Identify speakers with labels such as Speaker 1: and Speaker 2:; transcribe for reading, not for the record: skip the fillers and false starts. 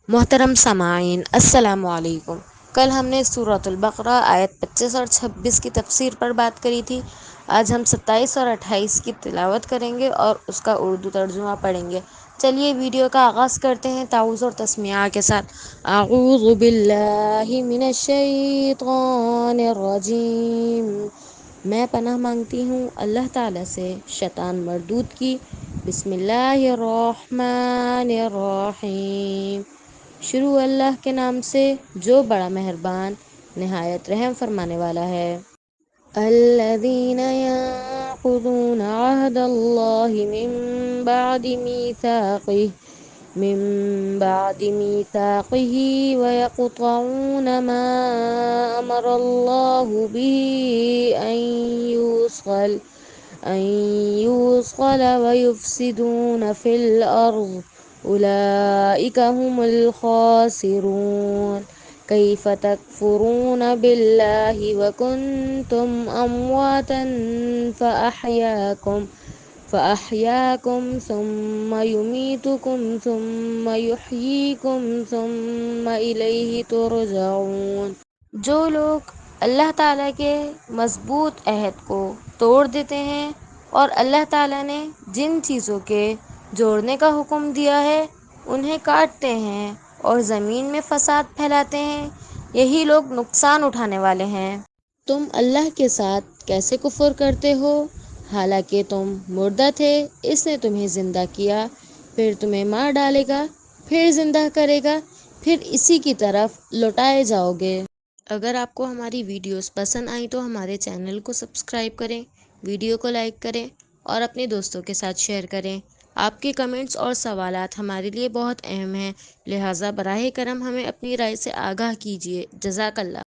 Speaker 1: محترم سامعین، السلام علیکم۔ کل ہم نے سورۃ البقرہ آیت 25 اور 26 کی تفسیر پر بات کری تھی۔ آج ہم 27 اور 28 کی تلاوت کریں گے اور اس کا اردو ترجمہ پڑھیں گے۔ چلیے ویڈیو کا آغاز کرتے ہیں تعوذ اور تسمیہ کے ساتھ۔ اعوذ باللہ من الشیطان الرجیم۔ میں پناہ مانگتی ہوں اللہ تعالی سے شیطان مردود کی۔ بسم اللہ الرحمن الرحیم۔ شروع اللہ کے نام سے جو بڑا مہربان نہایت رحم فرمانے والا ہے۔ الذین ينقضون عہد اللہ من بعد میثاقہ ویقطعون ما امر اللہ به ان یوصل ویفسدون فی الارض اولئک هم الخاسرون۔ کیف تکفرون باللہ وکنتم امواتا فأحیاکم ثم یمیتکم ثم یحییکم ثم الیہ ترجعون۔ جو لوگ اللہ تعالیٰ کے مضبوط عہد کو توڑ دیتے ہیں اور اللہ تعالیٰ نے جن چیزوں کے جوڑنے کا حکم دیا ہے انہیں کاٹتے ہیں اور زمین میں فساد پھیلاتے ہیں، یہی لوگ نقصان اٹھانے والے ہیں۔ تم اللہ کے ساتھ کیسے کفر کرتے ہو حالانکہ تم مردہ تھے، اس نے تمہیں زندہ کیا، پھر تمہیں مار ڈالے گا، پھر زندہ کرے گا، پھر اسی کی طرف لوٹائے جاؤ گے۔ اگر آپ کو ہماری ویڈیوز پسند آئیں تو ہمارے چینل کو سبسکرائب کریں، ویڈیو کو لائک کریں اور اپنے دوستوں کے ساتھ شیئر کریں۔ آپ کے کمنٹس اور سوالات ہمارے لیے بہت اہم ہیں، لہٰذا براہ کرم ہمیں اپنی رائے سے آگاہ کیجیے۔ جزاک اللہ۔